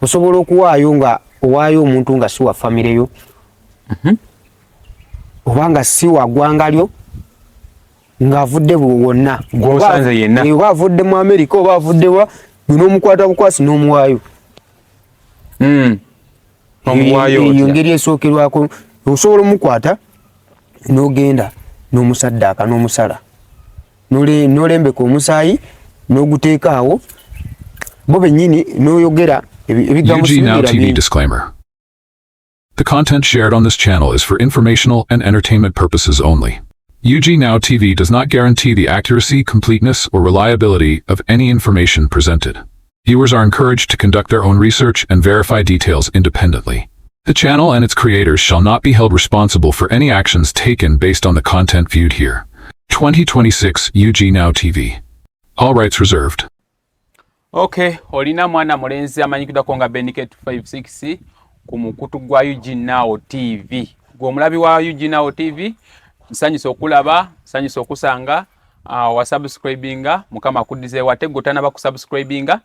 osobola okuwaayo nga owaayo omuntu nga si wa famire yo obanga si wa ggwanga lyo ng'avudde wonna gw'osanze yenna oba avudde mu Amerika oba avudde wa n'omukwata bukwasi n'omuwaayo omuwaayo eyo ngeri esookerwako osobola omukwata n'ogenda n'omusaddaaka n'omusala n'olembeka omusaayi n'oguteeka awo bo bennyini n'oyogera ebigambo UG Now TV disclaimer. The content shared on this channel is for informational and entertainment purposes only. UG Now TV does not guarantee the accuracy, completeness, or reliability of any information presented. Viewers are encouraged to conduct their own research and verify details independently. The channel and its creators shall not be held responsible for any actions taken based on the content viewed here. 2026 UG Now TV. All rights reserved. Okay, olina mwana mulenzi amanyikidwako nga Benike 256 ku mukutu gwa UG Now TV. Gw'omulabi wa UG Now TV, nsanyusa okulaba, nsanyusa okusanga, wa subscribinga, mukama akuddize wate gotana ba ku subscribinga,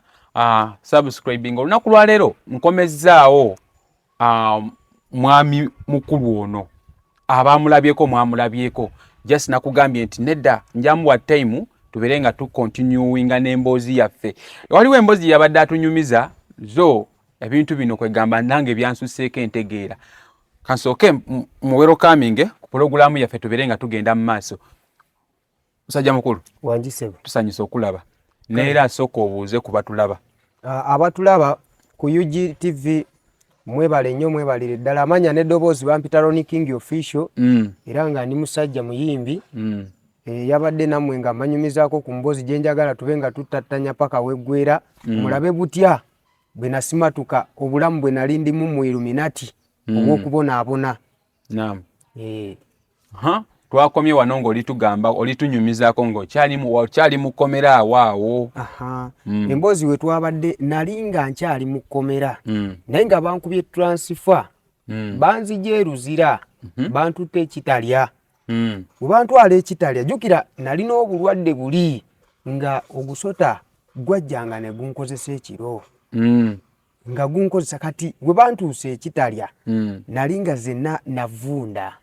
subscribinga. Olunaku lwa leero nkomezzaawo mwami mukulu ono. Abamulabyeko mwamulabyeko. Just nakugambye nti nedda njamuwa time tubere nga tu continuinga n'emboozi yaffe. Waliwo emboozi yabadde atunyumiza zo ebintu bino kwegamba nange byansuseeko entegeera. Kansooke mu welcoming ku programu yaffe tubere nga tugenda mu maaso. Musajja mukulu wanjisebe tusanyusa okulaba neera asooka obuuze ku batulaba. Abatulaba ku UG TV mwebale nnyo mwebalire ddala amanya n'eddoboozi bampita Ronnie King official era nga ndi musajja muyimbi yabadde nammwe nga manyumizaako ku mboozi gye njagala tube nga tutattanya paka weggwera mulabe butya bwe nasimatuka obulamu bwe nali ndimu mu Illuminati obw'okubonaabona. Naam. Twakomye wano ng'olitugamba olitunyumizaako ng'okyali mu kkomera awaawo. Emboozi we twabadde nali nga nkyali mu kkomera naye nga bankubye transfer banzija eruzira bantutte ekitalya bwe bantwala ekitalya jjukira nalina obulwadde buli nga ogusota gwajjanga ne gunkozesa ekiro nga gunkozesa kati bwe bantuusa ekitalya nali nga zenna navunda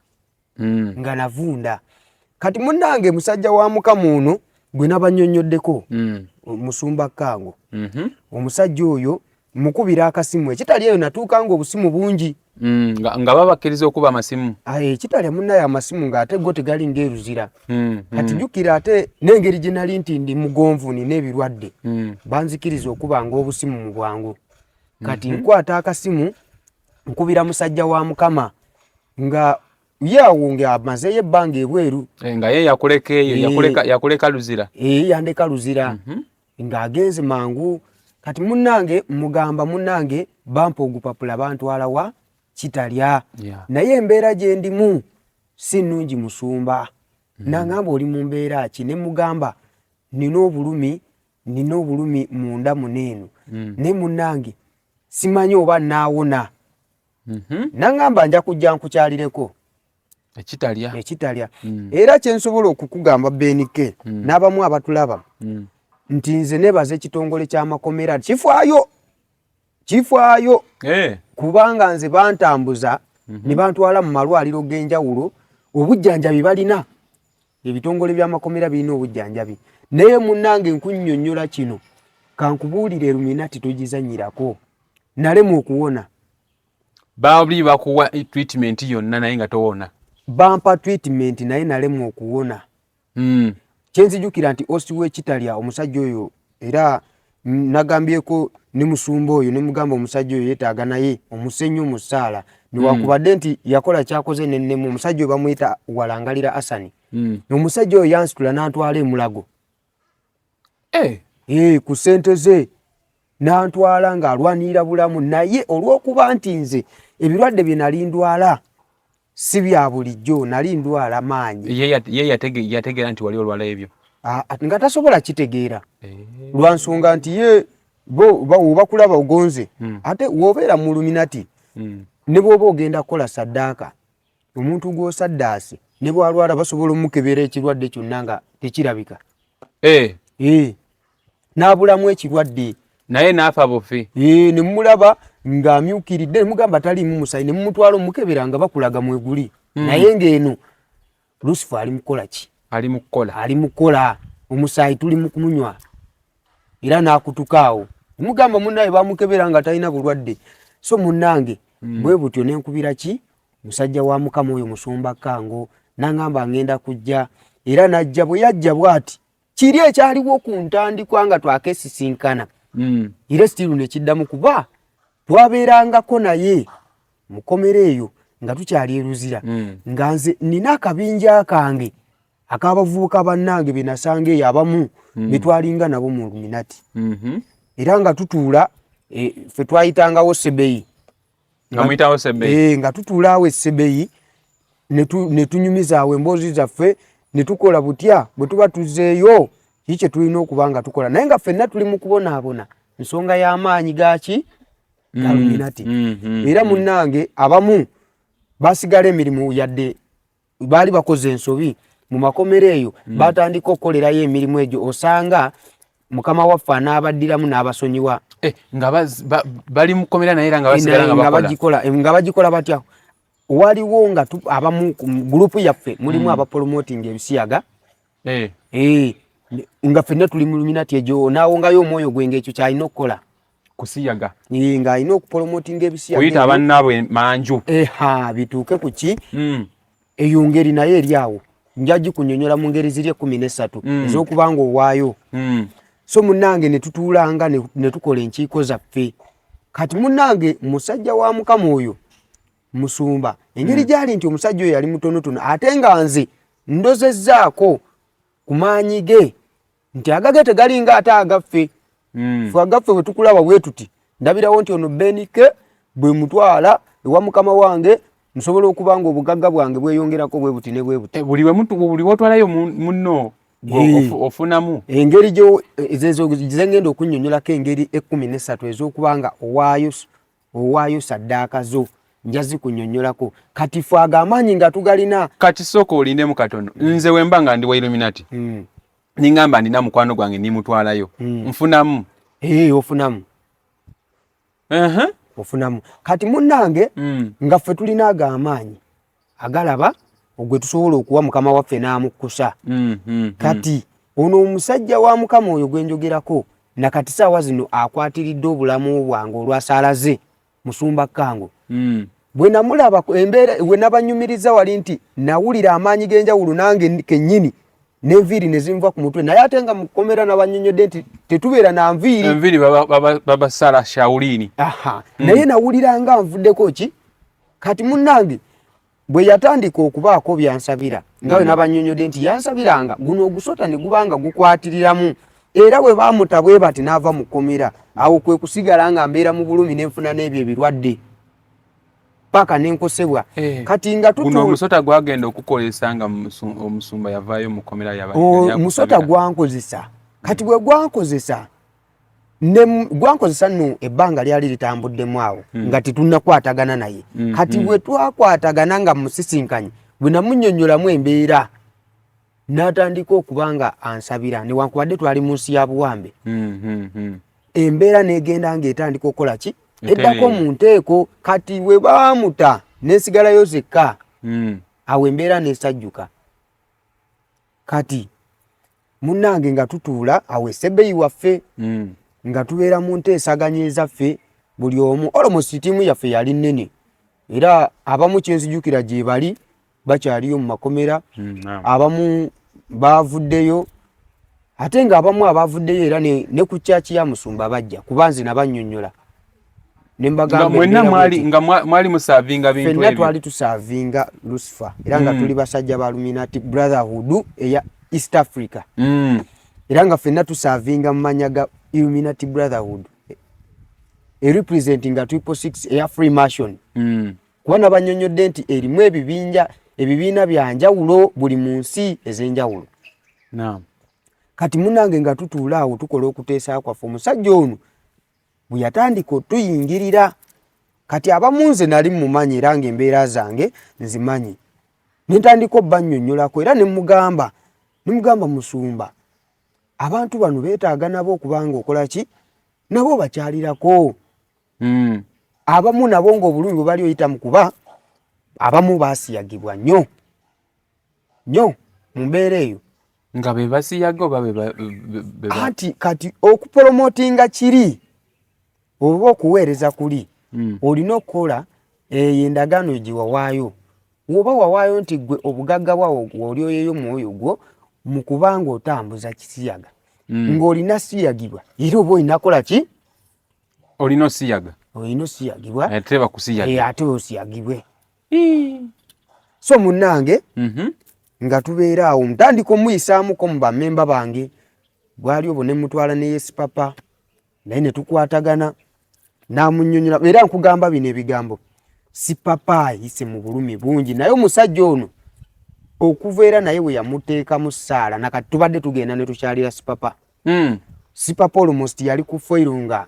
nga navunda kati munnange musajja wa Mukama ono gwe nabanyonnyoddeko Musumba Kango omusajja oyo mukubira akasimu ekitalya eyo natuuka nga obusimu bungi nga babakkiriza okuba amasimu ekitalya munnaye amasimu ng'ate go tegali ng'eruzira kati jjukira ate n'engeri gye nali nti ndi mugonvu nina ebirwadde banzikiriza okuba ng'obusimu mu bwangu kati nkwata akasimu nkubira musajja wa Mukama nga yawo ng'amazeeyo ebbanga ebweru nga ye yakuleka eyo yakuleka luzira yandeka luzira ng'agenze mangu kati munnange mugamba munnange bampa ogupapula bantwala wa kitalya naye embeera gye ndimu si nnungi Musumba nangamba oli mu mbeera ki ne mugamba nina obulumi munda muneeno ne munnange simanyi oba naawona nangamba nja kujja nkukyalireko ekitalya era kyensobola okukugamba Benike n'abamu abatulaba nti nze nebaza ekitongole ky'amakomera kifaayo kubanga nze bantambuza ne bantwala mu malwaliro g'enjawulo obujjanjabi balina ebitongole by'amakomera birina obujjanjabi naye munnange nkunnyonnyola kino kankubuulira Illuminati togizannyirako nalema okuwona baali bakuwa treatment yonna naye nga towona bampa treatment naye nalema okuwona kyenzijukira nti osi w'ekitalya omusajja oyo era nagambyeko ne Musumba oyo ne mugamba omusajja oyo yeetaaga naye omusenyu mu ssaala niwakubadde nti yakola kyakoze nennemu omusajja oyo bamuyita Walangalira Asani omusajja oyo yansitula n'antwala emulago ku ssente ze n'antwala ng'alwanirira bulamu naye olw'okuba nti nze ebirwadde bye nali ndwala si bya bulijjo nali ndwala maanyi ye yategeera nti wali olwala ebyo nga tasobola kitegeera lwa nsonga nti ye bakulaba ogonze ate w'obeera mu Illuminati ne bw'oba ogenda kukola saddaaka omuntu gw'osaddaase ne bw'alwala basobola omukebera ekirwadde kyonna nga tekirabika n'abulamu ekirwadde naye naafa bufi ne mulaba ng'amyukiridde ne mugamba taliimu musayi ne mumutwala omukebera nga bakulaga mweguli naye ng'eno Lucifer ali mukola ki? Ali mukola omusayi tuli mu kumunywa era n'akutukaawo mugamba munnaye bamukebera nga talina bulwadde so munnange bwe butyo nenkubira ki musajja wa Mukama oyo Musumba Kango nangamba ngenda kujja era najja bwe yajja bwati kiri ekyaliwo ku ntandikwa nga twakesisinkana era stilu ne kiddamu kuba twabeerangako naye mukomera eyo nga tukyali eruzira nga nze nina akabinja kange akabavubuka bannange be nasanga eyo abamu betwalinga nabo mu Illuminati era nga tutuula ffe twayitangawo Sebeyi nga tutuulaawo Sebeyi ne tunyumizaawo emboozi zaffe ne tukola butya bwe tuba tuzeeyo kiki tulina okuba nga tukola naye nga ffenna tuli mu kubonaabona nsonga y'amaanyi gaki ga Illuminati era munnange abamu basigala emirimu yadde baali bakoze ensobi mu makomero eyo batandika okukolerayo emirimu egyo osanga Mukama waffe anaabaddiramu n'abasonyiwa nga bali mukomera naye era nga basigala nga bagikola batya waliwo nga abamu gurupu yaffe mulimu abapromoting ebisiyaga nga ffenna tuli mu Illuminati egyo naawongayo omwoyo gwe ng'ekyo kyalina okukola kusiyaga nga alina okupromotinga ebisiyaga kuyita bannaabwe manju bituuke ku ki eyo ngeri naye eri awo nja gikunyonyola mu ngeri ziri 13 ez'okubanga owaayo so munnange ne tutuulanga ne tukola enkiiko zaffe kati munnange musajja wa Mukama oyo Musumba engeri gyali nti omusajja oyo yali mutonotono ate nga nze ndozezzaako ku maanyi ge nti agage tegalinga ate agaffe fe agaffe bwe tukulaba bwe tuti ndabirawo nti ono Benike bwe mutwala ewa Mukama wange nsobola okuba nga obugagga bwange bweyongerako bwe buti ne bwe buti buli wotwalayo munno ofunamu engeri zengenda okunnyonnyolako engeri 13 ez'okubanga owaayo saddaaka zo nja zikunnyonnyolako kati fe ago amaanyi nga tugalina kati sooka olindemu katono nze wemba nga ndi wa Illuminati ningamba ndina mukwano gwange nimutwalayo nfunamu ofunamu ofunamu kati munnange nga ffe tulina ago amaanyi agalaba ogwe tusobola okuwa Mukama waffe n'amukkusa kati ono omusajja wa Mukama oyo gwe njogerako nakati saawa zino akwatiridde obulamu bwange olwasaalaze Musumba Kango bwe namulaba embeera we nabanyumiriza wali nti nawulira amaanyi g'enjawulo nange kennyini n'enviiri ne zinva ku mutwe naye ate nga mukomera n'abanyonyodde nti tetubeera na enviiri babasala Shaulini naye nawulira nga nvuddeko ki kati munnange bwe yatandika okubaako byansabira nga we n'abanyonyodde nti yansabiranga guno ogusota ne gubanga gukwatiriramu era bwe baamuta bwe bati n'ava mu kkomera awo kwe kusigala nga mbeera mu bulumi n'enfuna n'ebyo ebirwadde paka nenkosebwa kati nga guno omusota gwagenda okukolesa nga omusumba yavaayo mu kkomera omusota gwankozesa kati bwe gwankozesa nno ebbanga lyali litambuddemu awo nga tetunnakwatagana naye kati bwe twakwatagana nga musisinkanye bwe namunnyonnyolamu embeera n'atandika okuba nga ansabira newankubadde twali mu nsi ya buwambe embeera n'egenda ng'etandika okukola ki eddako mu nteeko kati we baamuta n'esigalayo zekka awo embeera n'esajjuka kati munnange nga tutuula awo Sebeyi waffe nga tubeera mu nteesaganya ezaffe buli omu almost tiimu yaffe yali nnene era abamu kyenzijukira gye bali bakyaliyo mu makomera abamu baavuddeyo ate nga abamu abavuddeyo era ne ku kyaki ya Musumba bajja kuba nze nabannyonnyola mwenna mwali musaavinga bintu ebyo fenna twali tusaavinga Lucifer era nga tuli basajja ba Illuminati Brotherhood eya East Africa era nga fenna tusaavinga mu manya ga Illuminati Brotherhood representing 666 eya Freemason kuba nabanyonyodde nti erimu ebibiina bya njawulo buli mu nsi ez'enjawulo kati munnange nga tutuula awo tukola okuteesa kwaffe omusajja ono bwe yatandika otuyingirira kati abamu nze nali mumanyi era ng'embeera zange nzimanyi nentandika obbannyonnyolako era nemugamba Musumba abantu bano beetaaga nabo okubanga okola ki nabo bakyalirako. Abamu nabo ng'obulumi bali oyita mu kuba abamu baasiyagibwa nnyo mu mbeera eyo. Nga be basiyaga oba kati okupromotinga kiri oba okuweereza kuli olina okukola endagaano gye oba wawaayo nti gwe obugagga bwawo oli oyeyo mwoyo gwo mu kubanga otambuza kisiyaga ng'olina siyagibwa era oba olina kola ki olina osiyagibwa ate osiyagibwe. So munnange nga tubeera awo mutandika omuyisaamuko mu bammemba bange bwali obwo ne mutwala ne Yes Papa naye ne tukwatagana n'amunnyonnyola era nkugamba bino ebigambo si papa ayise mu bulumi bungi naye omusajja ono okuva era naye we yamuteeka mu ssaala nakati tubadde tugenda ne tukyalira si papa. Si papa almost yali ku foiro nga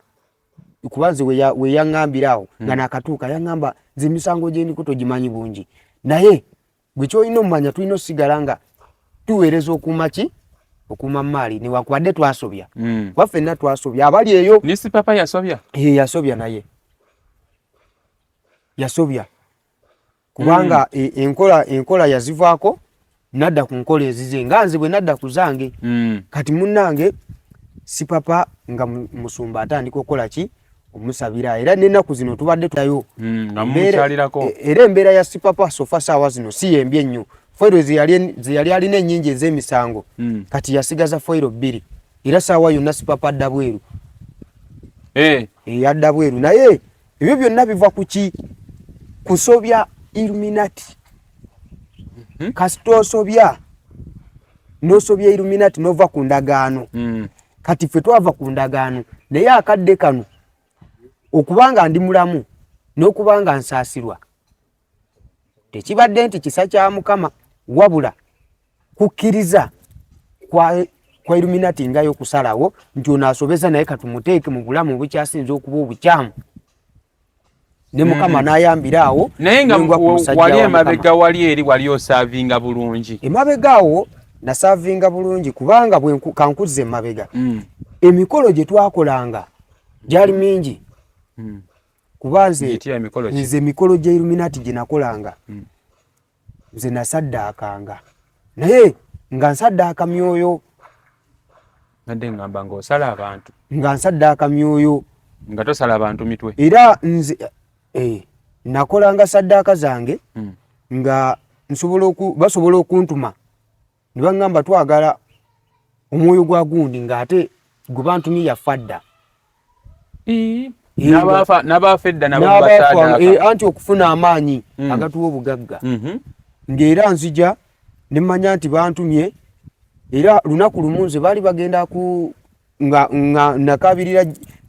kubanze we yaŋŋambira awo nga nakatuuka yaŋŋamba nze emisango gy'endiko togimanyi bungi naye gwe kyolina omumanya tulina osigala nga tuweereza okuuma maali newakubadde twasobya kuba ffenna twasobya abali eyo. Ni si papa yasobya? Yasobya naye yasobya kubanga enkola yazivaako nadda ku nkola ezize nga nze bwe nadda ku zange. Kati munnange si papa nga musumba atandika okukola ki omusabira era n'ennaku zino tubadde tutayo era embeera ya si papa sofa saawa zino si yembi ennyo. Foiro ze yali alina ennyingi ez'emisango kati yasigaza foiro 2 era saawa yonna si papa adda bweru. Adda bweru naye ebyo byonna biva ku ki kusobya Illuminati. Kasita osobya n'osobya Illuminati n'ova ku ndagaano. Kati ffe twava ku ndagaano naye akadde kano okubanga ndi mulamu n'okubanga nsaasirwa tekibadde nti kisa kya Mukama wabula kukkiriza kwa Illuminati ngayo kusalawo nti onaasobeza naye katumuteeke mu bulamu obukyasinza okuba obukyamu ne Mukama n'ayambira awo. Naye nga wali emabega wali eri wali osaavinga bulungi? Emabega awo nasaavinga bulungi kubanga bwe kankuzza emabega emikolo gye twakolanga gyali mingi kuba nze emikolo gya Illuminati gye nakolanga nze nasaddaakanga naye nga nsaddaaka myoyo nadde ngamba ng'osala abantu nga nsaddaaka myoyo nga tosala abantu mitwe era nze nakolanga saddaaka zange nga basobola okuntuma ne baŋŋamba twagala omwoyo gwa gundi ng'ate gwe bantumye yafa dda. N'abaafa edda nabo basaddaaka anti okufuna amaanyi agatuwa obugagga ng'era nzija ne mmanya nti bantumye era lunaku lumu nze baali bagenda nga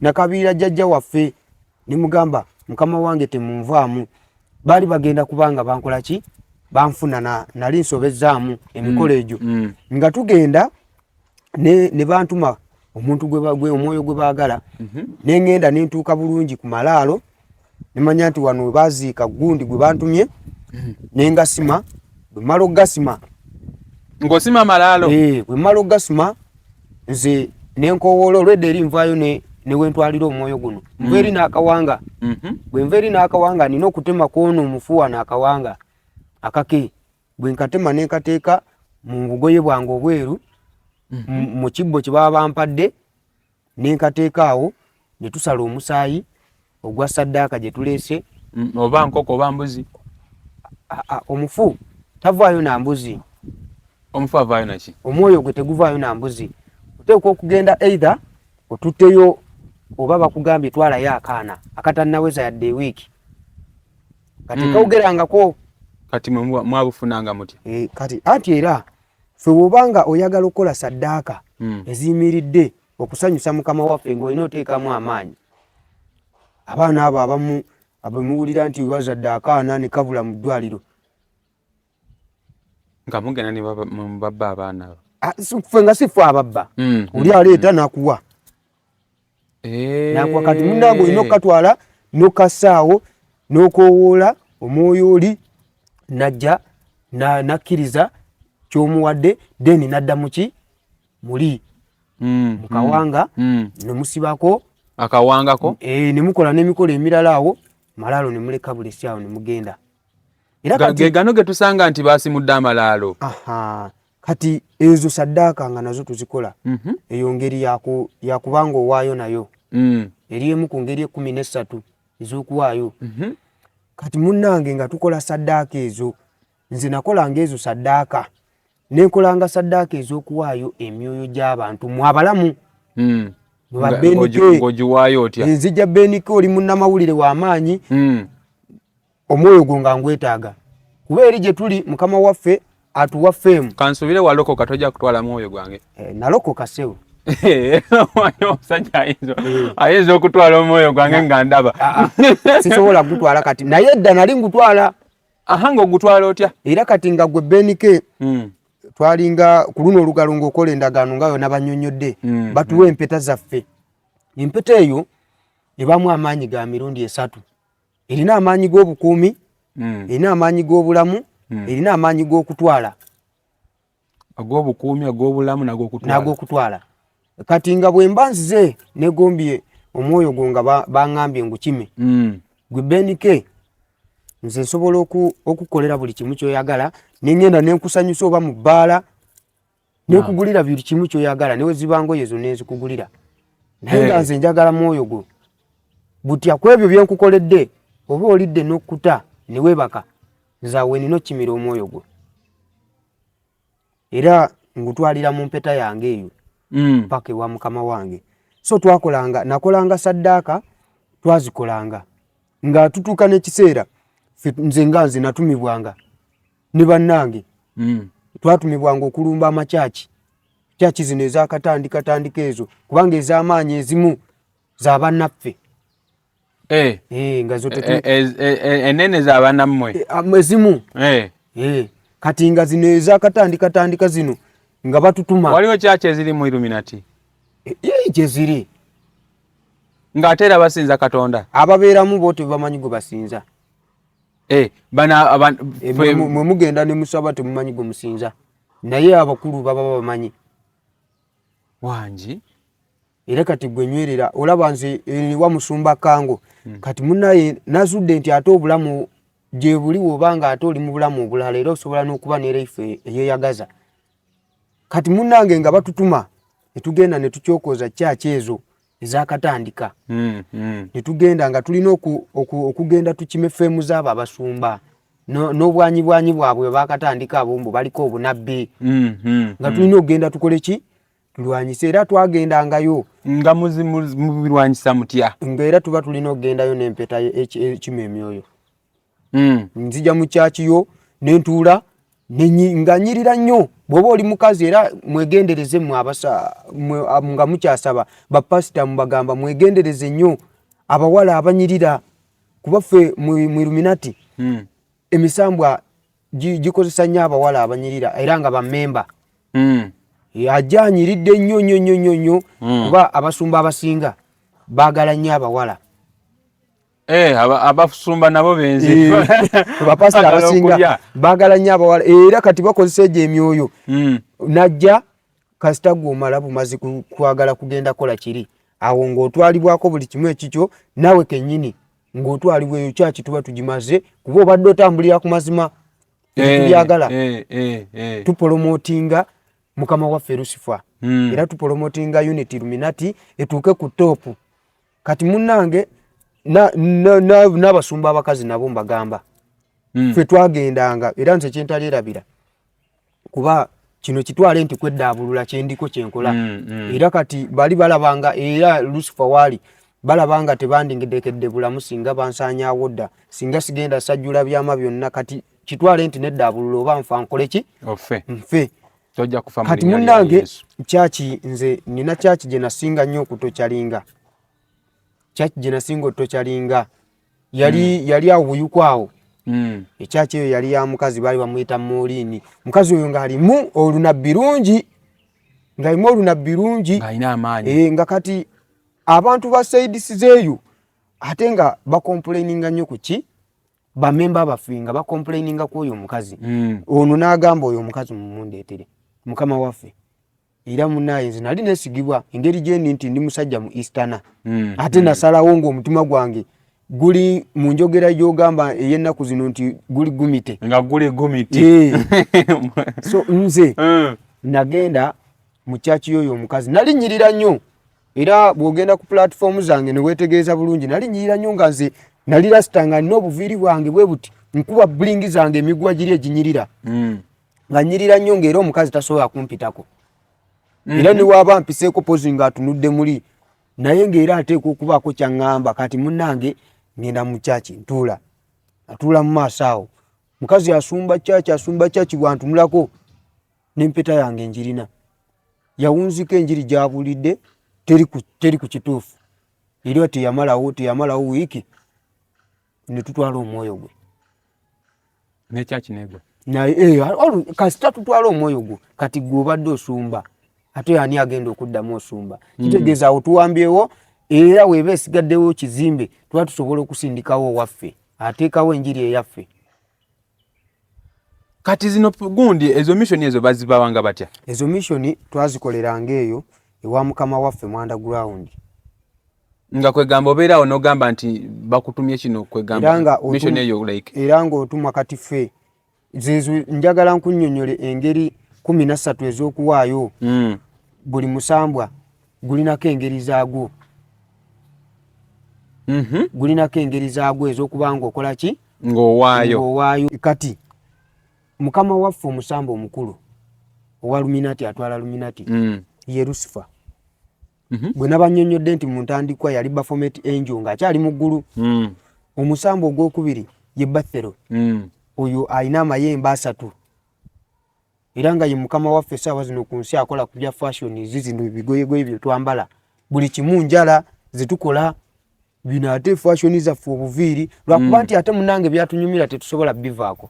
nakabirira jjajja waffe ne mugamba mukama wange temunvaamu baali bagenda kubanga bankola ki banfuna nali nsobezzaamu emikolo egyo nga tugenda ne bantuma omuntu omwoyo gwe baagala ne ngenda ne ntuuka bulungi ku malaalo ne manya nti wano baziika gundi gwe bantumye ne ngasima bwe mmala ogasima ng'osima malaalo bwe mmala ogasima nze ne nkowoola olwedde eri nvaayo ne wentwalira omwoyo guno nva eri n'akawanga bwe nva eri n'akawanga nina okutema kwono omufuwa n'akawanga akake bwe nkatema ne nkateeka mu bugoye bwange obweru mu kibbo kye baba bampadde ne nkateeka awo ne tusala omusaayi ogwa saddaaka gye tuleese. Oba nkoko oba mbuzi? Omufu tavaayo na mbuzi. Omufu avaayo naki? Omwoyo gwe teguvaayo na mbuzi. Oteekwa okugenda either otutteyo oba bakugambye twalayo akaana akatannaweza yadde ewiiki kati kawugerangako. Kati mwabufunanga mutya? Kati anti era ffe bw'obanga oyagala okukola saddaaka eziyimiridde okusanyusa Mukama waffe ng'olina oteekamu amaanyi. Abaana abo abamu abamuwulira nti bazadde akaana ne kabula mu ddwaliro nga mugenda ne babba abaana abo. Ffe nga si ffe ababba oli aleeta nakuwa nakuwa kati munnange olina okukatwala n'okassaawo n'okoowoola omwoyo oli najja nakkiriza kyomuwadde then nadda muki muli mukawanga nemusibako akawangako ne mukola n'emikolo emirala awo malaalo ne muleka bulesi awo ne mugenda. Era kati gano ge tusanga nti baasimudde amalaalo. Kati ezo saddaaka nga nazo tuzikola. Eyo ngeri yakubanga owaayo nayo. Eri emu ku ngeri 13 ez'okuwaayo. Kati munnange nga tukola saddaaka ezo, nze nakolanga ezo saddaaka nenkolanga saddaaka ez'okuwaayo emyoyo gy'abantu mu abalamu. Ng'ogiwaayo otya? Nzija Benike oli munnamawulire w'amaanyi. Omwoyo gwo nga ngwetaaga kuba eri gye tuli mukama waffe atuwaffeemu. Kansubire walokoka tojja kutwala mwoyo gwange. Nalokoka sewo. Omusajja ayinza okutwala omwoyo gwange nga ndaba. Sisobola kugutwala kati naye edda nali ngutwala. Ng'ogutwala otya? Era kati nga gwe Benike twalinga ku luno olugalo ng'okola endagaano nga yonna bannyonnyodde batuwa empeta zaffe. Empeta eyo ebaamu amaanyi ga mirundi 3. Erina amaanyi g'obukuumi, erina amaanyi g'obulamu, erina amaanyi g'okutwala. Ag'obukuumi, ag'obulamu n'ag'okutwala. Kati nga bwe mba nzize negombye omwoyo gwo nga baŋŋambye ngukime. Gwe Benike nze nsobola okukolera buli kimu ky'oyagala, nengenda nenkusanyusa oba mu bbaala, nekugulira buli kimu ky'oyagala, newe ziba ngoye zonna ezikugulira. Naye nga nze njagala mwoyo gwo. Butya ku ebyo bye nkukoledde, oba olidde n'okkuta ne weebaka, nzaawe nina okkimira omwoyo gwo. Era ngutwalira mu mpeta yange eyo paka ewa mukama wange. So nakolanga saddaaka, twazikolanga. Nga tutuuka n'ekiseera nze natumibwanga ne bannange. Twatumibwanga okulumba amakyaki. Kyaki zino ez'akatandika ezo kubanga ez'amaanyi ezimu za bannaffe. Nga zo enene za bannammwe ezimu. Kati nga zino ez'akatandika zino nga batutuma. Waliwo kyaki eziri mu Illuminati? Gye ziri. Ng'ate era basinza Katonda. Ababeeramu bo tebamanyi gwe basinza. Mwe mugenda ne musaba temumanyi gwe musinza. Naye abakulu baba bamanyi. Wangi. Era kati gwe nywerera olaba nze wa musumba Kango. Kati munnaye nazudde nti ate obulamu gye buli wobanga ate oli mu bulamu obulala era osobola n'okuba ne life eyeyagaza. Kati munnange nga batutuma netugenda ne tukyokoza kyaki ezo ez'akatandika. Netugenda nga tulina okugenda tukime ffeemu z'abo abasumba n'obwanyi bwabwe bakatandika abombo baliko obunabbi. Nga tulina okugenda tukole ki? Tulwanyise. Era twagendangayo nga mubirwanyisa mutya? Nga era tuba tulina okugendayo n'empeta ekima emyoyo. Nzija mu kyaki yo nentuula nga nyirira nnyo. Bw'oba oli mukazi era mwegendereze nga mukyasaba bapasita mubagamba mwegendereze nnyo abawala abanyirira kuba ffe mu Illuminati emisambwa gikozesa nnyo abawala abanyirira era nga bammemba. Ajanyiridde nnyo kuba abasumba abasinga baagala nnyo abawala. Abasumba nabo benzi. Bapasita abasinga baagala nnyo abawala era kati bakozesa egyo emyoyo. Najja kasita gw'omala bumaze kwagala kugenda kola kiri awo ng'otwalibwako buli kimu ekikyo nawe kennyini ng'otwalibwa eyo kyaki tuba tugimaze kuba obadde otambulira ku mazima tubyagala. Tupolomootinga mukama waffe Lucifer era tupolomootinga Unity Illuminati etuuke ku toopu. Kati munnange n'abasumba abakazi nabo mbagamba ffe twagendanga era nze kyentaleerabira kuba kino kitwale nti kweddaabulula kyendiko kyenkola. Era kati bali balabanga era Lucifer waali balabanga tebandingedekedde bulamu singa bansaanyaawo dda singa sigenda sajjula byama byonna. Kati kitwale nti neddaabulula oba nfa nkole ki? Nfe. Kati munnange kyaki nze nina kyaki gye nasinga nnyo okutokyalinga. Kyaki gye nasinga otokyalinga yali awo buyukwawo. Ekyaki eyo yali ya mukazi baali bamuyita Moolini. Mukazi oyo ng'alimu olunabbi lungi. Ng'alimu olunabbi lungi. Ng'alina amaanyi. Nga kati abantu basaidisizeeyo ate nga bakomplaininga nnyo ku ki? Bamemba abaffe nga bakomplaininga ku oyo omukazi. Ono n'agamba oyo omukazi mumundeetere. Mukama waffe era munaye nze nali nesigibwa engeri gyendi nti ndi musajja mu Eastern ate nasalawo ng'omutima gwange guli mu njogera gy'ogamba ey'ennaku zino nti guli gumite nga guli gumiti so nze nagenda mu church yoyo omukazi nali nyirira nnyo era bw'ogenda ku platform zange ne weetegereza bulungi nali nyirira nnyo nga nze nali rasitanga nina obuviiri bwange bwe buti nkuba bulingi zange emigwa giri eginyirira nga nyirira nnyo ng'era omukazi tasobola kumpitako era ne waaba mpiseeko pozi ng'atunudde muli naye ng'era ateekwa okubaako kyaŋŋamba kati munnange ngenda mu kyaki atuula mu maaso awo mukazi asumba kyaki bwantunulako n'empeta yange njirina yawunzika enjiri gy'abulidde teri ku kituufu era teyamalawo wiiki ne tutwala omwoyo gwe n'ekyaki negwe kasita tutwala omwoyo gwe kati gwe obadde osumba ate ani agenda okuddamu osumba kitegeeza awo tuwambyewo era weeba esigaddewo kizimbe tuba tusobola okusindikawo waffe ateekawo enjiri eyaffe kati zino gundi ezo missioni ezo bazibawanga batya ezo missioni twazikoleranga eyo ewa mukama waffe mu underground nga kwegamba obeerawo n'ogamba nti bakutumye kino kwegamba missioni eyo like era ng'otumwa kati ffe zezo njagala nkunnyonnyole engeri 13 ez'okuwaayo buli musambwa gulinako engeri zaagwo gulinako engeri zaagwo ez'okuba ng'okola ki ng'owaayo kati mukama waffe omusamba omukulu owa luminati atwala luminati ye Lucifer bwe nabannyonnyodde nti mu ntandikwa yali Baphomet Angel ng'akyali mu ggulu omusamba ogwokubiri ye Bathero oyo alina amayembe 3 era nga ye mukama waffe essaawa zino ku nsi akola ku bya fashion zino bigoyegoye bye twambala buli kimu njala zetukola bino ate fashion zaffe obuviiri lwakuba nti ate munange byatunyumira tetusobola bivaako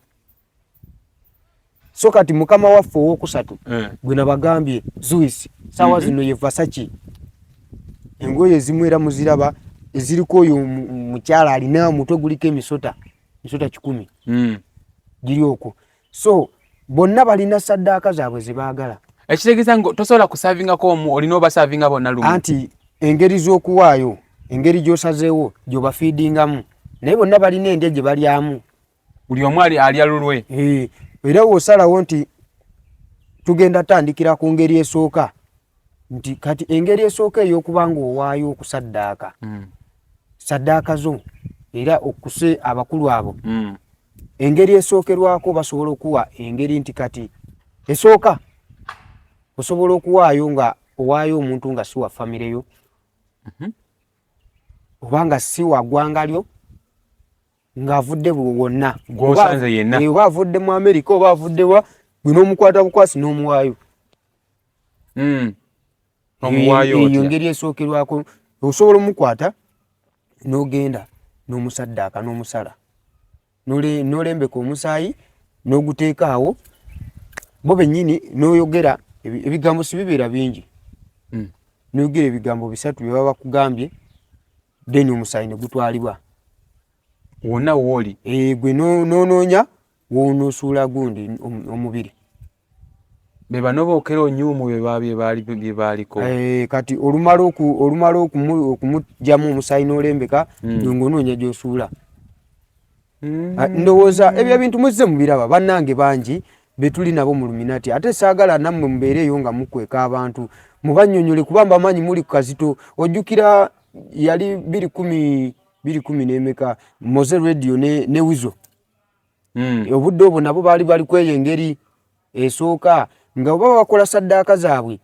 so kati mukama waffe owokusatu gwe nabagambye Zeus essaawa zino ye Versace engoye ezimu era muziraba eziriko oyo mukyala alina omutwe guliko emisota 10 giri okwo so bonna balina saddaaka zaabwe ze baagala ekitegeeza ngo tosobola kusaavingako olina obasavinga bonna lumu anti engeri z'okuwaayo engeri gy'osazeewo gy'obafiidingamu naye bonna balina endya gye balyamu buli omu alya lulwe era w'osalawo nti tugenda tandikira ku ngeri esooka nti kati engeri esooka ey'okuba ng'owaayo okusaddaaka saddaaka zo era okuse abakulu abo engeri esookerwako basobola okuwa engeri nti kati esooka osobola okuwaayo nga owaayo omuntu nga si wa famire yo oba nga si wa ggwanga lyo ng'avudde wonna gw'osanze yenna oba avudde mu Amerika oba avudde wa gwe n'omukwata bukwasi n'omuwaayo eyo ngeri esookerwako osobola omukwata n'ogenda n'omusaddaaka n'omusala n'olembeka omusaayi n'oguteeka awo bo bennyini n'oyogera ebigambo si bibeera bingi n'oyogera ebigambo 3 bye baba bakugambye then omusaayi ne gutwalibwa wonna wooli gwe n'onoonya w'onoosuula gundi omubiri be bano bookera onyuumu bye baaliko kati olumala okumugyamu omusaayi n'olembeka ng'onoonya gy'osuula ndowooza ebyo ebintu muzze mubiraba bannange bangi betuli nabo mu luminati ate saagala nammwe mubeereyo nga mukweka abantu mubannyonnyole kuba mbamanyi muli ku kazito ojjukira yali 2010 n'emeka Moze Radio ne Wizo obudde obwo nabo baali bali kweyo engeri esooka nga baba bakola saddaaka zaabwe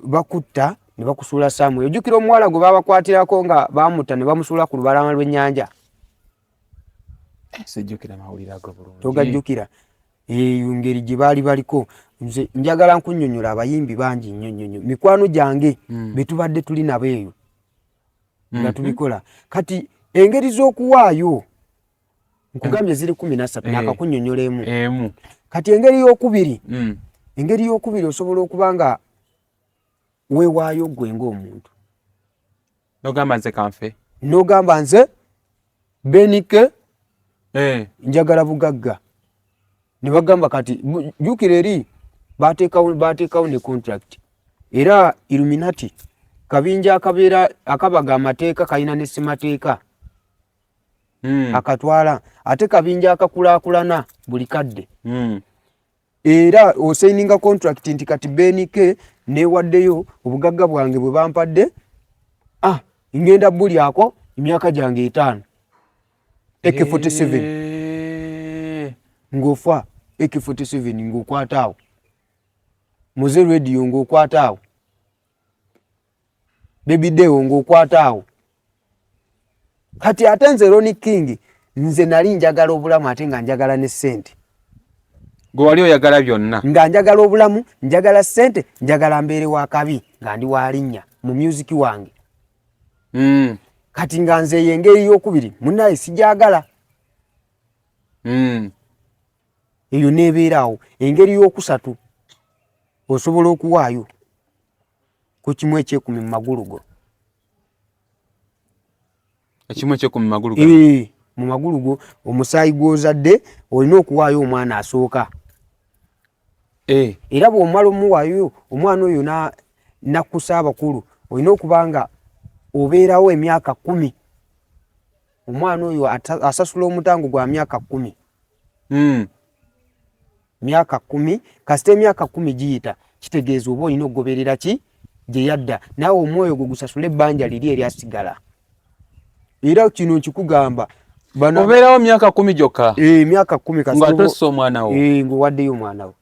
bakutta ne bakusuula Samuel ojjukira omuwala gwe babakwatirako nga bamutta ne bamusuula ku lubalama lw'ennyanja sejjukira mawulire ago bulungi togajjukira eyo ngeri gye baali baliko nze njagala nkunnyonnyola abayimbi bangi nnyo mikwano gyange betubadde tuli nabo eyo nga tubikola kati engeri z'okuwaayo nkugambye ziri 13 nakakunnyonnyola emu kati engeri y'okubiri osobola okuba nga weewaayo gwe ng'omuntu n'ogamba nze kanfe n'ogamba nze Benike njagala bugagga ne bagamba kati jukira eri bateekawo ne contract era Illuminati kabinja akabaga amateeka kalina ne simateeka akatwala ate kabinja akakulaakulana buli kadde era osaininga contract nti kati BNK newaddeyo obugagga bwange bwe bampadde ngenda bulyako emyaka gyange 5 AK47 ngofa AK47 ngokwataawo Moze Radio ngokwataawo Baby Deo ngokwataawo kati atenze Ronnie King nze nali njagala obulamu ate nga njagala ne sente gwe wali oyagala byonna nga njagala obulamu njagala sente njagala mbeere wa kabi nga ndi walinnya mu music wange kati nga nze yengeri y'okubiri munnaye sijagala eyo nebeeraawo engeri y'okusatu osobola okuwaayo ku kimu ekyekumi mu magulu go ekimu ekyekumi mu magulu go mu magulu go omusaayi gw'ozadde olina okuwaayo omwana asooka era bw'omala omuwaayo omwana oyo nakkusa abakulu olina okuba nga obeerawo emyaka 10 omwana oyo asasula omutango gwa myaka 10 myaka 10 kasita emyaka 10 giyita kitegeeza oba olina okugoberera ki gye yadda naawe omwoyo gwe gusasula ebbanja liri eryasigala era kino nkikugamba obeerawo myaka 10 gyokka myaka 10 kasita nga tossa omwana wo ng'owaddeyo omwana wo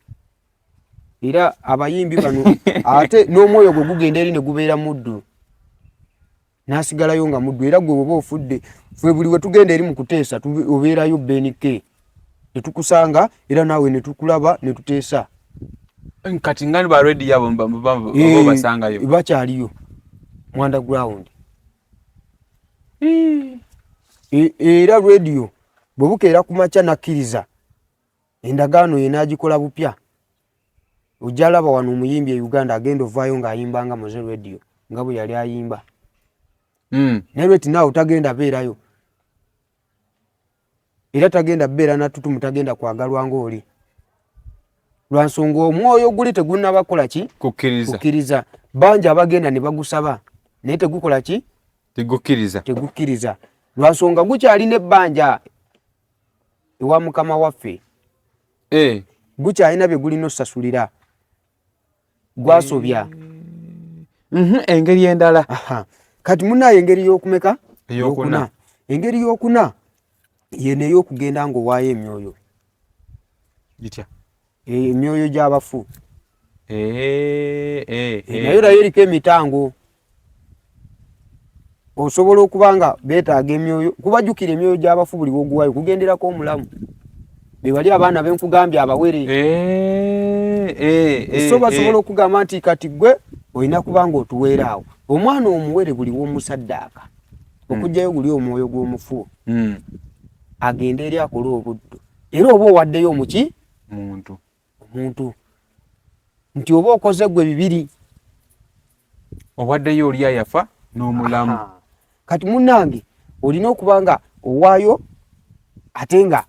era abayimbi bano ate n'omwoyo gwe gugenda eri ne gubeera muddu nasigalayo nga muddu era gwe bwoba ofudde ffe buli we tugenda eri mu kuteesa obeerayo BNK ne tukusanga era naawe ne tukulaba ne tuteesa kati ngani ba ready yabo basangayo bakyaliyo mu underground era radio bwe bukeera ku makya nakkiriza endagaano ye n'agikola bupya ojja laba wano omuyimbi e Uganda agenda ovaayo ng'ayimbanga Moze Radio nga bwe yali ayimba naye lweti naawe tagenda beerayo era tagenda beera nattutumu tagenda kwagalwa ng'oli lwansonga omwoyo guli tegunnabakola ki kukkiriza bangi abagenda ne bagusaba naye tegukola ki tegukkiriza lwansonga gukyalina ebbanja ewa mukama waffe gukyalina bye gulina osasulira gwasobya engeri endala kati munaye engeri y'okumeka eyokuna engeri y'okuna yene ey'okugenda ng'owaayo emyoyo gitya emyoyo gy'abafu naye nayo eriko emitango osobola okuba nga beetaaga emyoyo kubajjukira emyoyo gy'abafu buli woguwaayo kugenderako omulamu be bali abaana benkugambye abawere so basobola okugamba nti kati gwe olina kuba nga otuweeraawo omwana omuwere buli w'omusaddaaka okugjayo guli omwoyo gw'omufu agenda eri akola obuddu era oba owaddeyo omuki omuntu nti oba okoze gwe bibiri owaddeyo oli ayafa n'omulamu kati munnange olina okuba nga owaayo ate nga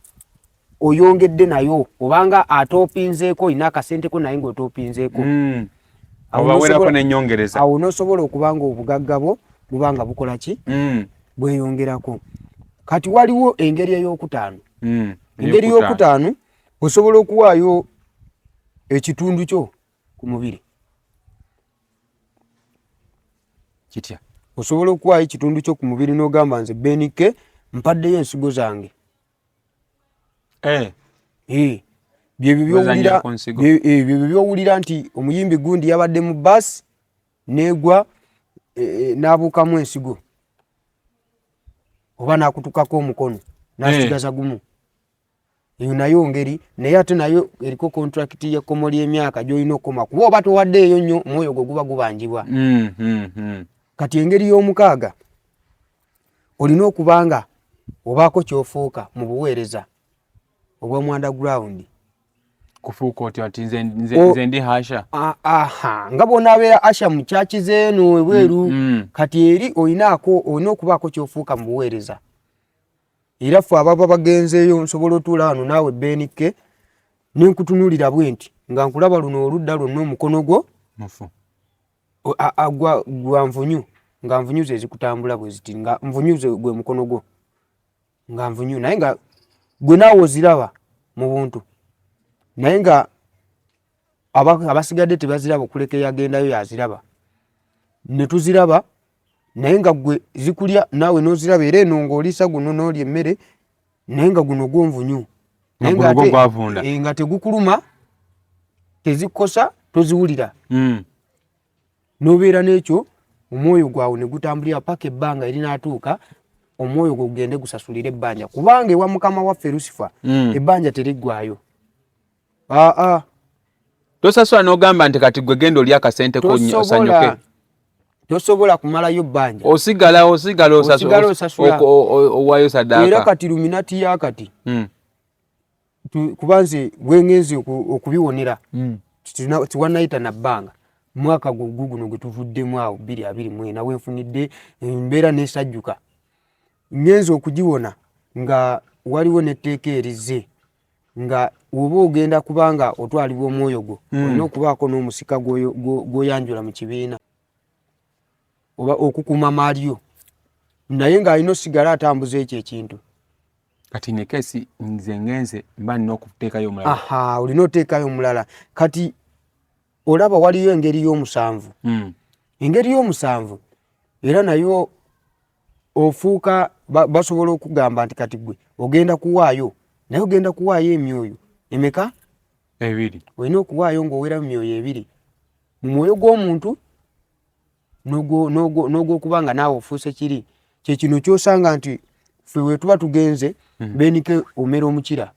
oyongedde nayo obanga atoopinzeeko olina akasenteko naye ng'otoopinzeeko obawerako n'ennyongereza awo n'osobola okuba nga obugagga bwo buba nga bukola ki bweyongerako kati waliwo engeri ey'okutaano engeri y'okutaano osobola okuwaayo ekitundu kyo ku mubiri kitya osobola okuwaayo ekitundu kyo ku mubiri n'ogamba nze BNK mpaddeyo ensigo zange byebyo byowulira nti omuyimbi gundi yabadde mu baasi negwa n'abuukamu ensigo oba n'akutukako omukono n'asigaza gumu eyo nayo ngeri naye ate nayo eriko kontrakiti y'ekkomo ly'emyaka gy'olina okukoma kuba oba towaddeeyo nnyo omwoyo gwe guba gubanjibwa kati engeri y'omukaaga olina okuba nga obaako ky'ofuuka mu buweereza obw'omu underground kufuuka otyo ati nze ndi hasha nga bw'onaabeera asha mu kyaki zeeno ebweru kati eri olina okubaako ky'ofuuka mu buweereza era ffe ababa bagenzeeyo nsobola otuula wano naawe BNK nenkutunuulira bwe nti nga nkulaba luno oludda lwonna omukono gwo mufu gwa nvunyu nga nvunyu ze zikutambula bwe ziti nga nvunyu ze gwe mukono gwo nga nvunyu naye nga gwe naawe oziraba mu buntu naye nga abasigadde tebaziraba okuleka yagendayo yaziraba ne tuziraba naye nga gwe zikulya naawe n'oziraba era eno ng'oliisa guno n'olya emmere naye nga guno gw'onvunyu naye nga tegukuluma tezikosa toziwulira n'obeera n'ekyo omwoyo gwawe ne gutambulira paka ebbanga erinaatuuka omwoyo gwe gugende gusasulira ebbanja kubanga ewa mukama waffe Lucifer ebbanja teriggwayo tosasula n'ogamba nti kati gwe genda oli akasente osanyuke tosobola kumalayo bbanja osigala osasula owaayo saddaaka era kati luminati yakati kubanze bwengenzi okubiwonera tiwanayita na bbanga mwaka guno gwe tuvuddemu awo 2024 wenfunidde embeera n'esajjuka ngenzi okugiwona nga waliwo netteeka erize nga oba ogenda kubanga otwalibwa omwoyo gwo olina okubaako n'omusika gwoyanjula mu kibiina oba okukuma maalyo naye ng'alina osigala atambuza ekyo ekintu kati nekesi nze ngenze mba nina okuteekayo omulala olina oteekayo omulala kati olaba waliyo engeri y'omusanvu engeri y'omusanvu era nayo ofuuka basobola okugamba nti kati gwe ogenda kuwaayo naye ogenda kuwaayo emyoyo emeka 2 olina okuwaayo ng'owera mu myoyo 2 mu mwoyo gw'omuntu n'ogwokubanga naawe ofuuse kiri kyekino kyosanga nti ffe wetuba tugenze benike omera omukira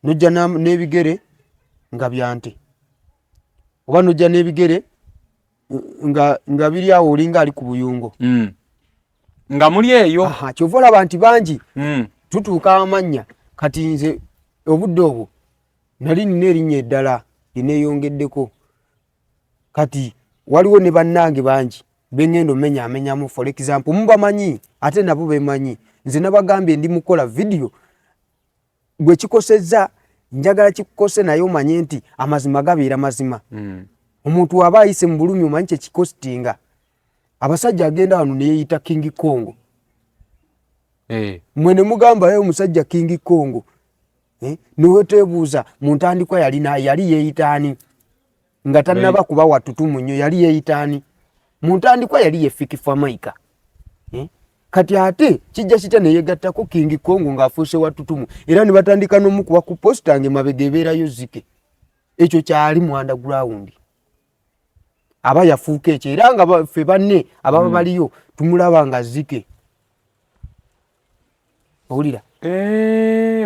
nojja n'ebigere nga byante oba nojja n'ebigere nga biri awo olinga ali ku buyungo nga muli eyo kyova olaba nti bangi tutuuka amannya kati nze obudde obwo nali nina erinnya eddala lineeyongeddeko kati waliwo ne bannange bangi bengenda omenyamenyamu for example mubamanyi ate nabo bemanyi nze nabagambye ndi mukola video gwe kikosezza njagala kikose naye omanye nti amazima gabeera mazima omuntu waba ayise mu bulumi omanyi kyekikositinga abasajja agenda wano neyeeyita King Kongo mwene mugambayo omusajja King Kongo niwetebuuza mu ntandikwa yali yeeyitaani nga tannaba kuba watutumu nnyo yali yeeyitaani mu ntandikwa yali yefikifa maika kati ate kijja kitya neyegattako King Kongo ng'afuuse watutumu era ne batandika n'omukuba ku posta nge mabega ebeerayo zike ekyo kyali mu underground aba yafuuka ekyo era nga ffe banne ababa baliyo tumulaba nga zike owulira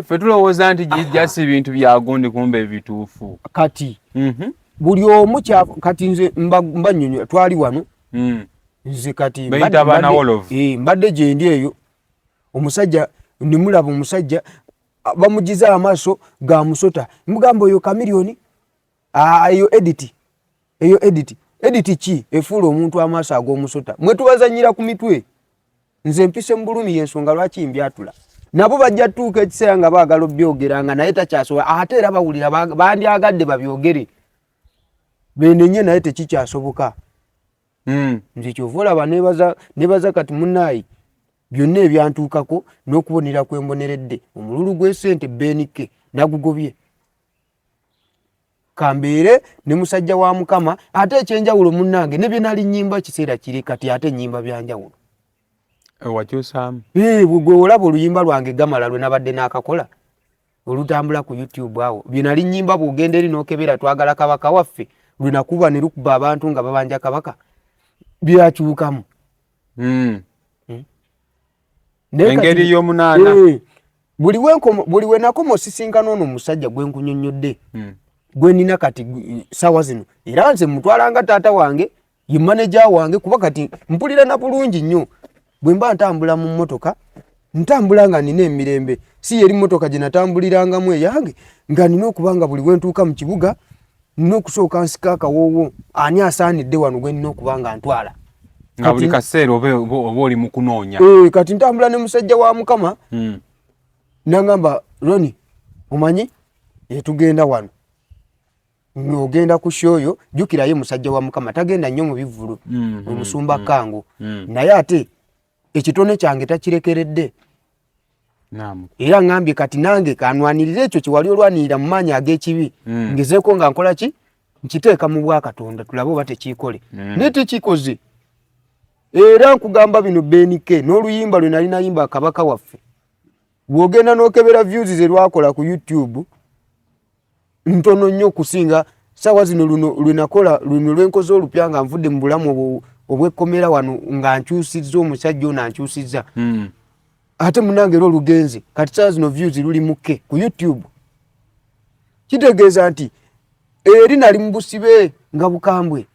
ffe tulowooza nti jasi bintu byagundi kumbe bituufu kati buli omu kati nze mbanyonyola twali wano nze kati mbadde gyendi eyo omusajja nimulaba omusajja bamugiza amaaso ga musota mugamba oyo Chameleone eyo edit ki efuula omuntu amaaso ag'omusota mwe tubazanyira ku mitwe nze mpise mu bulumi y'ensonga lwaki mbyatula nabo bajja tuuka ekiseera nga baagala obyogeranga naye takyasobola ate era bawulira bandyagadde babyogere benenye naye tekikyasoboka nze kyova olaba nebaza kati munaayi byonna ebyantuukako n'okubonera kwemboneredde omululu gw'esente benike nagugobye kambeere ne musajja wa Mukama ate ekyenjawulo munnange ne bye nali nnyimba kiseera kiri kati ate nnyimba byanjawulo wakyusaamu gwe olaba oluyimba lwange gamala lwe nabadde n'akakola olutambula ku YouTube awo bye nali nnyimba bw'ogenda eri n'okebera twagala kabaka waffe lwe nakuba ne lukuba abantu nga babanja kabaka byakyukamu engeri y'omunaana buli we nakoma osisinkana ono omusajja gwe nkunyonnyodde gwe nina kati sawa zino era nze mutwalanga taata wange ye manager wange kuba kati mpulira na bulungi nnyo bwe mba ntambula mu mmotoka ntambula nga nina emirembe si yeri mmotoka gye natambulirangamu eyange nga nina okubanga buli we ntuuka mu kibuga nina okusooka nsika akawoowo ani asaanidde wano gwe nina okubanga ntwala nga buli kaseera oba oli mu kunoonya kati ntambula ne musajja wa Mukama nangamba Roni omanyi tugenda wano ng'ogenda ku shoyo jukira ye musajja wa Mukama tagenda nnyo mu bivulu omusumba kango naye ate ekitone kyange takirekeredde era ngambye kati nange kanwanirira ekyo kiwali olwanirira mu maanyi ag'ekibi ngezeeko nga nkola ki nkiteeka mu bwa Katonda tulabe oba tekiikole naye tekikoze era nkugamba bino Benike n'oluyimba lwe nali nayimba kabaka waffe bw'ogenda n'okebera views ze lwakola ku YouTube ntono nnyo kusinga sawa zino lwe nakola luno lwenkoze olupya nga nvudde mu bulamu obwekkomera wano nga nkyusizza omusajja ono ankyusizza ate munange lwo lugenze kati sawa zino views luli muke ku YouTube kitegeeza nti eri nali mu busibe nga bukambwe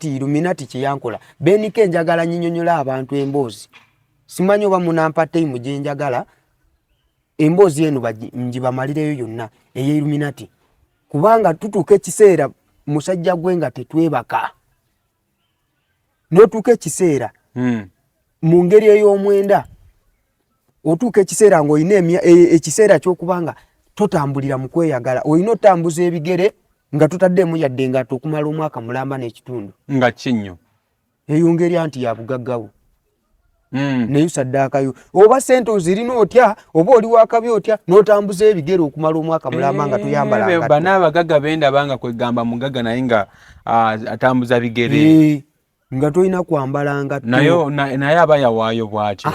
Illuminati kyeyankola Benike njagala nyinyonyola abantu emboozi simanyi oba munampa time gye njagala emboozi eno njibamalireyo yonna ey'Illuminati kubanga tutuuka ekiseera musajja gwe nga tetwebaka n'otuuka ekiseera mu ngeri ey'omwenda otuuka ekiseera ng'olina ekiseera ky'okubanga totambulira mu kweyagala olina otambuza ebigere nga tutaddemu yadde nga okumala omwaka mulamba n'ekitundu nga kinyo eyo ngeri anti ya bugaggawo neyo saddaakayo oba sente ozirina otya oba oli wakabi otya n'otambuza ebigere okumala omwaka mulamba nga toyambala bana abagagga bendaba nga kwegamba mugagga naye nga atambuza bigere nga tolina kwambala nga naye aba yawaayo bw'atyo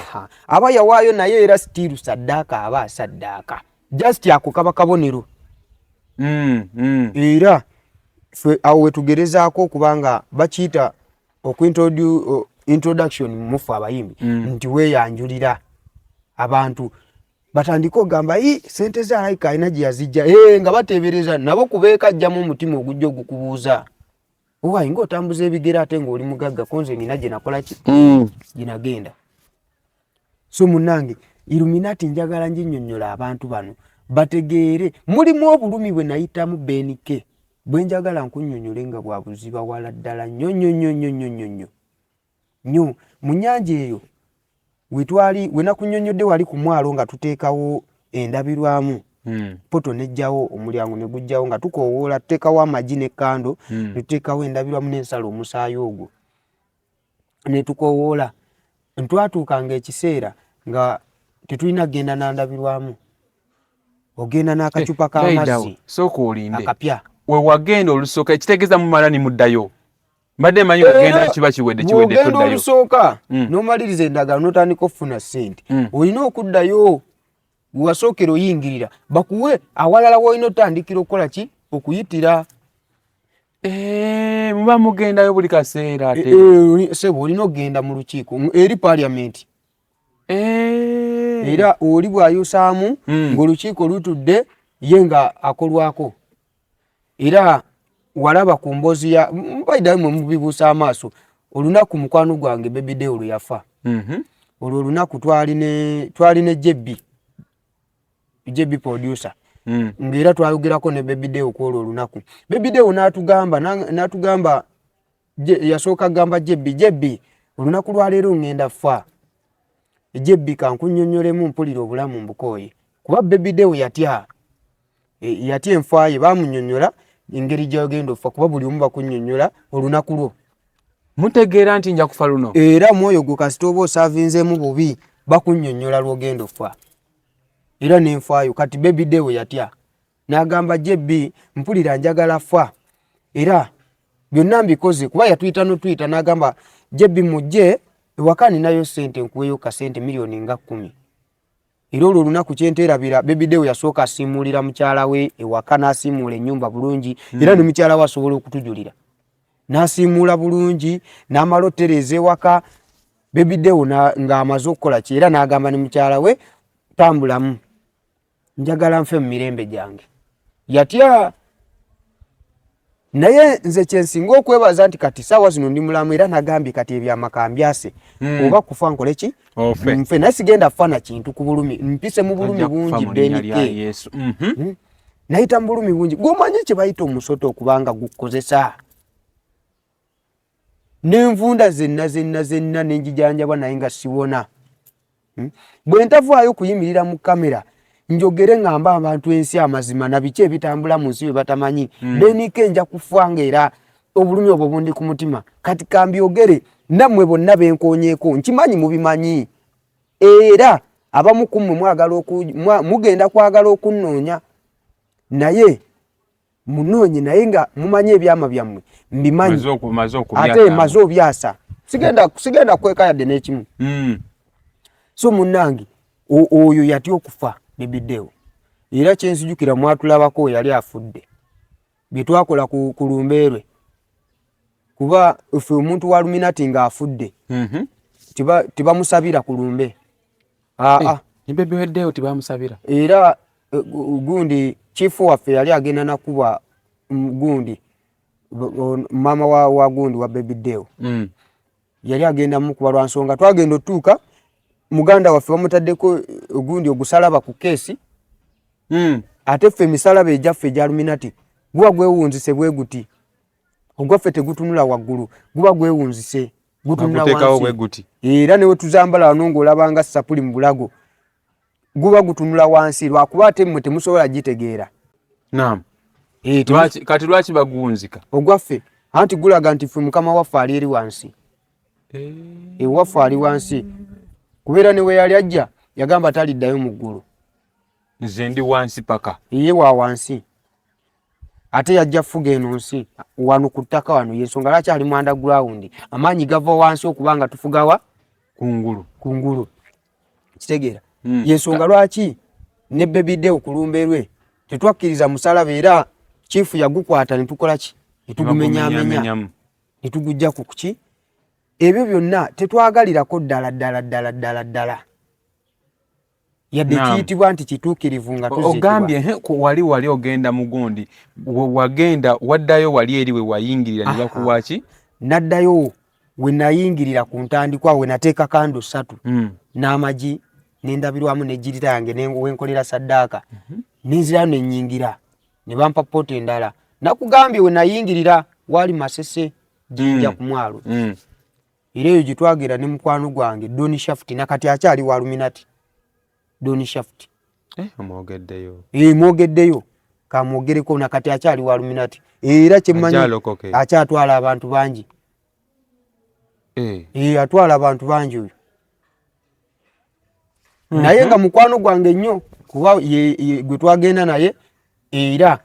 aba yawaayo naye era stiru saddaaka aba saddaaka just ako kaba kabonero era awo wetugerezaako okubanga bakiyita introduction mufu abayimbi nti weeyanjulira abantu batandika ogamba sente za Aika alina gye yazijja nga bateebereza nabo kubeekajjamu omutima ogujja ogukubuuza owayi ng'otambuza ebigere ate ng'oli mugagga konze nina gye nakola ki gye nagenda so munnange Illuminati njagala nginnyonnyola abantu bano bategeere mulimu obulumi bwe nayitamu Benike bwe njagala nkunnyonnyole nga bwa buziba wala ddala nnyo mu nnyanja eyo we nakunnyonnyodde wali ku mwalo nga tuteekawo endabirwamu poto nejjawo omulyango ne gujjawo nga tukoowoola tuteekawo amagi n'ekkando ne tuteekawo endabirwamu n'ensala omusaayi ogwo ne tukoowoola ntwatuukanga ekiseera nga tetulina kgenda nandabirwamu ogenda n'akacupa k'amazzi sooka olinde akapya we wagenda olusooka ekitegeeza mumala ni muddayo mbadde manyi ogenda kiba kiwedde kiwedde toddayo ogenda olusooka n'omaliriza endagala n'otandika okufuna ssente olina okuddayo wewasookera oyingirira bakuwe awalala woolina otandikira okukola ki okuyitira muba mugendayo buli kaseera ate sebo olina okgenda mu lukiiko eri parliament era oli bwayusaamu ng'olukiiko lutudde ye nga akolwako era walaba ku mboozi ya mpaidayo mwe mubibuusa amaaso olunaku mukwano gwange Baby Deo lwe yafa olwo olunaku twali ne Jebbi producer ng'era twayogerako ne Baby Deo kwolwo olunaku Baby Deo n'atugamba yasooka gamba Jebbi olunaku lwaleero ngenda fa Jebbi kankunnyonnyolemu mpulira obulamu mbukooye kuba Baby Deo yatya enfaaye baamunnyonnyola engeri gy'ogenda ofa kuba buli omu bakunnyonnyola olunaku lwo mutegeera nti nja kufa luno era mwoyo gwo kasita oba osaavinzeemu bubi bakunnyonnyola lw'ogenda ofa era n'enfaayo kati Baby Deo yatya n'agamba Jebbi mpulira njagala fa era byonna mbikoze kuba yatuyita n'otuyita n'agamba Jebbi mujje ewaka ninayo ssente nkuweyo kasente miliyoni nga 10 era olwo olunaku kyenteerabira Baby Deo yasooka asiimuulira mukyala we ewaka n'asiimuula ennyumba bulungi era ne mukyala we asobola okutujulira n'asiimuula bulungi n'amala otereeza ewaka Baby Deo ng'amaze okukola ki era n'agamba ne mukyala we tambulamu njagala nfe mu mirembe gyange yatya naye nze kyensinga okwebaza nti kati saawa zino ndi mulamu era nagambye kati ebyamaka mbyase oba kufa nkole ki nfe naye sigenda fana kintu ku bulumi mpise mu bulumi bungi Benike nayita mu bulumi bungi gwomanyi kye bayita omusoto okubanga gukozesa n'envunda zenna nenjijanjabwa naye nga siwona bwe ntavaayo kuyimirira mu kamera njogere ngamba abantu ensi amazima na biche bitambula mu nsi batamanyi Benike nja kufanga era obulumi obwo bundi ku mutima kati kambyogere namwe bonna benkonyeko nkimanyi mubimanyi era abamu kumwe mwagala mugenda kwagala okunnoonya naye munonye naye nga mumanye ebyama byammwe mbimanyi ate mazo byasa sigenda kweka yadde n'ekimu so munnange oyo yati okufa ne biddewo era kyensijukira mwatulabako yali afudde bitwakola ku Lumbeerwe kuba ife omuntu wa Luminati nga afudde tiba musabira ku Lumbe nimbe biweddewo tibamusabira era gundi chifu waffe yali agenda nakuba gundi mama wa gundi wa Bebideo yali agenda mukuba lwa nsonga twagenda otuuka muganda waffe bamutaddeko gundi ogusalaba ku kesi ate ffe misalaba ejaffe gya Luminati guba gwewunzise bwe guti ogwaffe tegutunula waggulu guba gwewunzise gutunula wansi era newe tuzambala wano ng'olabanga sapuli mu bulago guba gutunula wansi lwakuba ate mmwe temusobola gitegeera. Naam. Kati lwaki bagunzika ogwaffe anti gulaga nti ffe mukama waffe ali eri wansi waffe ali wansi kubeera newe yali ajja yagamba taliddayo mu ggulu nze ndi wansi paka ye wa wansi ate yajja fuga eno nsi wano ku ttaka wano yensonga lwaki ali mu underground amaanyi gava wansi okubanga tufugawa kungulu kitegeera yensonga lwaki ne Bebideo ku Lumbeerwe tetwakkiriza musalaba era chifu yagukwata netukola ki netugumenya netugujja ku kuki ebyo byonna tetwagalirako ddala yadde kiyitibwa nti kituukirivu nga tuzitibwa ogambye wali ogenda mugundi wagenda waddayo wali eri we wayingirira ne bakuwaki naddayo we nayingirira ku ntandikwa we nateeka kando 3 n'amagi nendabirwamu nejjirira yange wenkolera saddaaka ninzirayo nenyingira ne bampa pota endala nakugambye we nayingirira wali Masese jinja ku mwalo era eyo gitwagira ne mukwano gwange Doni Shaft nakati akyali wa Luminati Doni Shaft mwogeddeyo kamwogereko nakati akyali wa Luminati era kyemmanyi akyatwala abantu bangi atwala abantu bangi oyo naye nga mukwano gwange nnyo kuba gwe twagenda naye era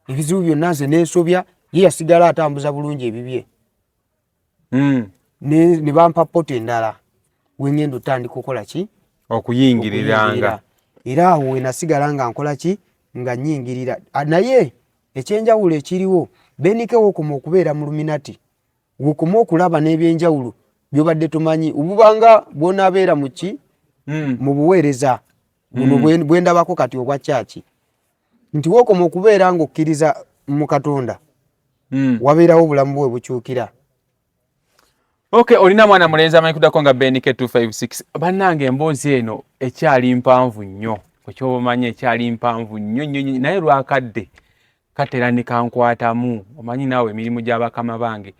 ebizibu byonna nze neesobya ye yasigala atambuza bulungi ebibye ne bampa pota endala wengenda otandika okukola ki okuyingiriranga era awo we nasigala nga nkola ki nga nnyingirira naye ekyenjawulo ekiriwo Benike wokoma okubeera mu Luminati wokoma okulaba n'ebyenjawulo byobadde tumanyi obubanga bwonaabeera mu ki mu buweereza buno bwendabako kati obwa kyaki nti wokoma okubeera ng'okkiriza mu Katonda wabeerawo obulamu bwe bukyukira. Okay, olina mwana mulenzi amanyi kuddako nga Benike 256 bannange emboozi eno ekyali mpanvu nnyo ekyobamanyi ekyali mpanvu nnyo naye lwakadde katera ne kankwatamu omanyi naawe emirimu gy'abakama bange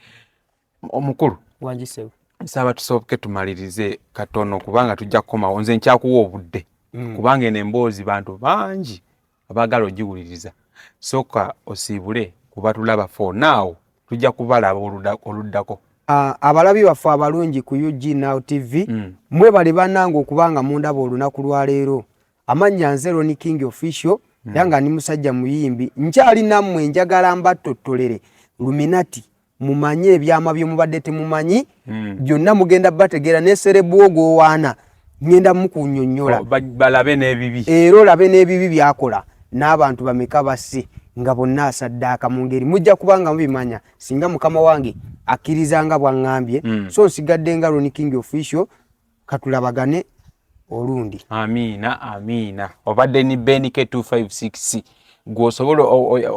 omukulu wangisewo nsaba tusooke tumalirize katono kubanga tujja kukomawo nze nkyakuwa obudde kubanga eno emboozi bantu bangi abaagala ogiwuliriza sooka osiibule kuba tulaba for now tujja kubalaba oluddako. Abalabi baffe abalungi ku UG Now TV mwebale bannange okubanga mundaba olunaku lwa leero amannya nze Ronnie King Official yanga ni musajja muyimbi nkyali nammwe njagala mbattolere Luminati mumanye ebyama byo mubadde temumanyi byonna mugenda bategeera ne serebuogo wana ngenda mukunnyonnyola balabe n'ebibi era labe n'ebibi byakola n'abantu bameka basse nga bonna asaddaaka mu ngeri mujja kubanga mubimanya singa mukama wange akkirizanga bwangambye so nsigadde nga Ronnie King Official katulabagane olundi. Amina obadde ni Benike 256 gwosobola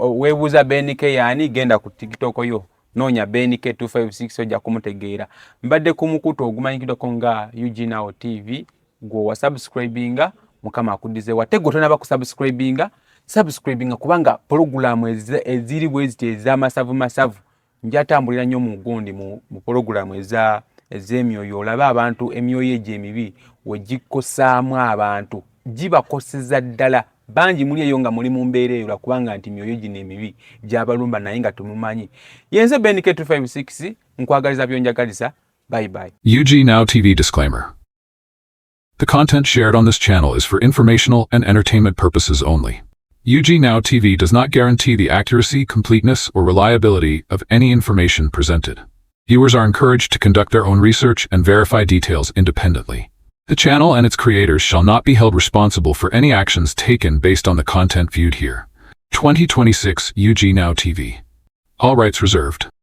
weebuuza Benike yaani genda ku TikTok yo noonya Benike 256 ojja kumutegeera mbadde ku mukutu ogumanyikiddwako nga UG Now TV gwo wasubscribinga mukama akuddize wate gwe tonaba kusubscribinga subscribinga kubanga programu eziri bweziti ez'amasavu njatambulira nnyo mu gundi mu programu ez'emyoyo olaba abantu emyoyo egyo emibi wegikosaamu abantu gibakoseza ddala. Bangi muli eyo nga muli mu mbeera eyo lwakubanga nti myoyo gino emibi gy'abalumba naye nga tumumanyi. Yenze Ben K256 nkwagaliza byonjagaliza. Bye bye. UG Now TV disclaimer. The content shared on this channel is for informational and entertainment purposes only. UG Now TV does not guarantee the accuracy, completeness, or reliability of any information presented. Viewers are encouraged to conduct their own research and verify details independently. The channel and its creators shall not be held responsible for any actions taken based on the content viewed here. 2026 UG Now TV. All rights reserved.